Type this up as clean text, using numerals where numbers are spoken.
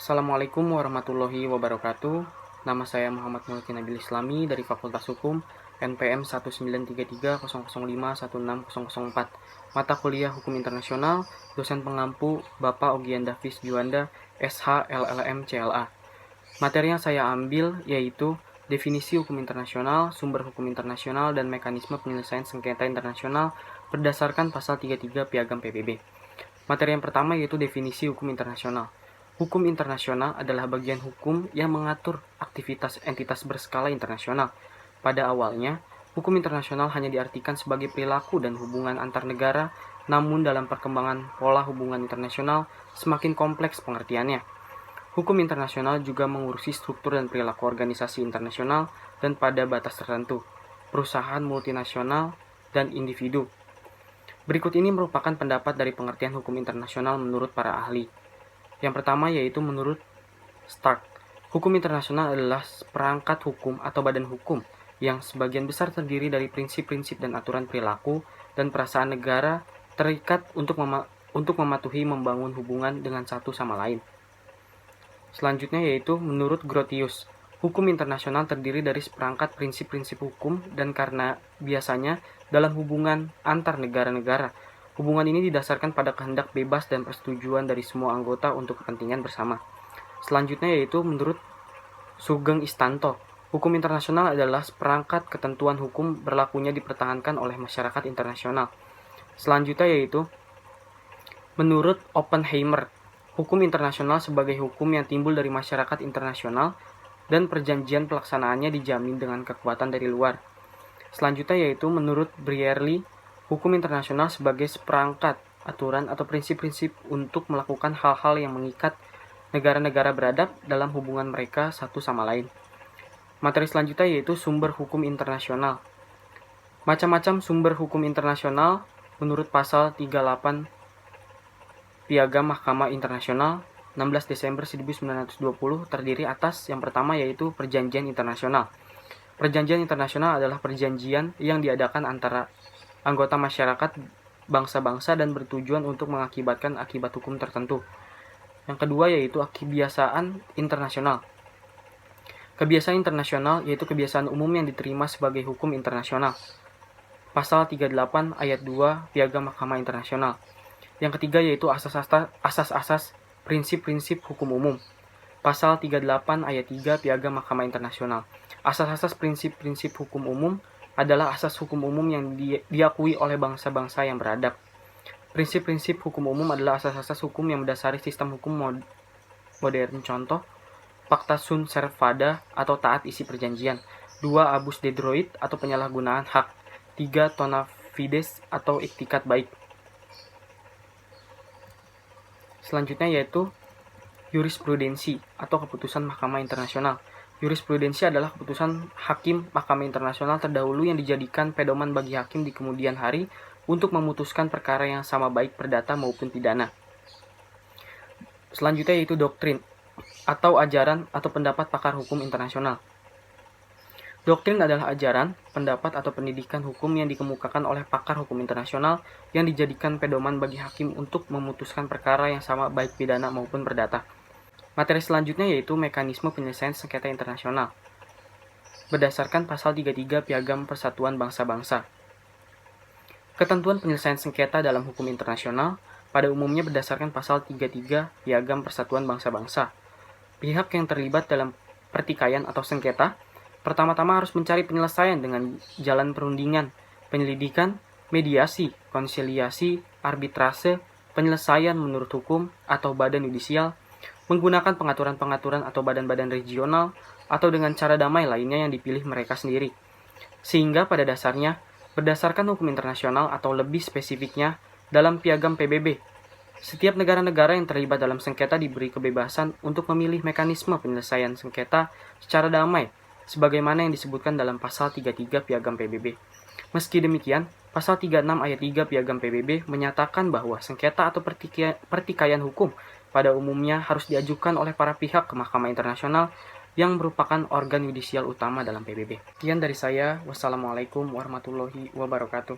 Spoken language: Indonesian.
Assalamualaikum warahmatullahi wabarakatuh. Nama saya Muhammad Mulki Nabil Islami dari Fakultas Hukum NPM 19330051604. Mata kuliah Hukum Internasional, dosen pengampu Bapak Ogian Davis Juanda, SH LLM CLA. Materi yang saya ambil yaitu definisi hukum internasional, sumber hukum internasional, dan mekanisme penyelesaian sengketa internasional berdasarkan pasal 33 Piagam PBB. Materi yang pertama yaitu definisi hukum internasional. Hukum internasional adalah bagian hukum yang mengatur aktivitas entitas berskala internasional. Pada awalnya, hukum internasional hanya diartikan sebagai perilaku dan hubungan antar negara, namun dalam perkembangan pola hubungan internasional semakin kompleks pengertiannya. Hukum internasional juga mengurusi struktur dan perilaku organisasi internasional dan pada batas tertentu, perusahaan multinasional, dan individu. Berikut ini merupakan pendapat dari pengertian hukum internasional menurut para ahli. Yang pertama yaitu menurut Stark, hukum internasional adalah perangkat hukum atau badan hukum yang sebagian besar terdiri dari prinsip-prinsip dan aturan perilaku dan perasaan negara terikat untuk mematuhi membangun hubungan dengan satu sama lain. Selanjutnya yaitu menurut Grotius, hukum internasional terdiri dari seperangkat prinsip-prinsip hukum dan karena biasanya dalam hubungan antar negara-negara. Hubungan ini didasarkan pada kehendak bebas dan persetujuan dari semua anggota untuk kepentingan bersama. Selanjutnya yaitu menurut Sugeng Istanto, hukum internasional adalah seperangkat ketentuan hukum berlakunya dipertahankan oleh masyarakat internasional. Selanjutnya yaitu menurut Oppenheimer, hukum internasional sebagai hukum yang timbul dari masyarakat internasional dan perjanjian pelaksanaannya dijamin dengan kekuatan dari luar. Selanjutnya yaitu menurut Brierley, hukum internasional sebagai seperangkat aturan atau prinsip-prinsip untuk melakukan hal-hal yang mengikat negara-negara beradab dalam hubungan mereka satu sama lain. Materi selanjutnya yaitu sumber hukum internasional. Macam-macam sumber hukum internasional menurut pasal 38 Piagam Mahkamah Internasional 16 Desember 1920 terdiri atas yang pertama yaitu perjanjian internasional. Perjanjian internasional adalah perjanjian yang diadakan antara anggota masyarakat bangsa-bangsa dan bertujuan untuk mengakibatkan akibat hukum tertentu. Yang kedua yaitu kebiasaan internasional. Kebiasaan internasional yaitu kebiasaan umum yang diterima sebagai hukum internasional. Pasal 38 ayat 2 Piagam Mahkamah Internasional. Yang ketiga yaitu asas-asas prinsip-prinsip hukum umum. Pasal 38 ayat 3 Piagam Mahkamah Internasional. Asas-asas prinsip-prinsip hukum umum adalah asas hukum umum yang diakui oleh bangsa-bangsa yang beradab. Prinsip-prinsip hukum umum adalah asas-asas hukum yang mendasari sistem hukum modern. Contoh, Pacta sunt servanda atau taat isi perjanjian. 2. Abus de droit atau penyalahgunaan hak. 3. Bona fides atau iktikat baik. Selanjutnya yaitu jurisprudensi atau keputusan Mahkamah Internasional. Jurisprudensi adalah keputusan hakim Mahkamah Internasional terdahulu yang dijadikan pedoman bagi hakim di kemudian hari untuk memutuskan perkara yang sama baik perdata maupun pidana. Selanjutnya yaitu doktrin atau ajaran atau pendapat pakar hukum internasional. Doktrin adalah ajaran, pendapat atau pendidikan hukum yang dikemukakan oleh pakar hukum internasional yang dijadikan pedoman bagi hakim untuk memutuskan perkara yang sama baik pidana maupun perdata. Materi selanjutnya yaitu mekanisme penyelesaian sengketa internasional. Berdasarkan pasal 33 Piagam Persatuan Bangsa-Bangsa. Ketentuan penyelesaian sengketa dalam hukum internasional pada umumnya berdasarkan pasal 33 Piagam Persatuan Bangsa-Bangsa. Pihak yang terlibat dalam pertikaian atau sengketa pertama-tama harus mencari penyelesaian dengan jalan perundingan, penyelidikan, mediasi, konsiliasi, arbitrase, penyelesaian menurut hukum atau badan yudisial, menggunakan pengaturan-pengaturan atau badan-badan regional, atau dengan cara damai lainnya yang dipilih mereka sendiri. Sehingga pada dasarnya, berdasarkan hukum internasional atau lebih spesifiknya dalam Piagam PBB, setiap negara-negara yang terlibat dalam sengketa diberi kebebasan untuk memilih mekanisme penyelesaian sengketa secara damai, sebagaimana yang disebutkan dalam pasal 33 Piagam PBB. Meski demikian, pasal 36 ayat 3 Piagam PBB menyatakan bahwa sengketa atau pertikaian hukum pada umumnya harus diajukan oleh para pihak ke Mahkamah Internasional yang merupakan organ yudisial utama dalam PBB. Sekian dari saya. Wassalamualaikum warahmatullahi wabarakatuh.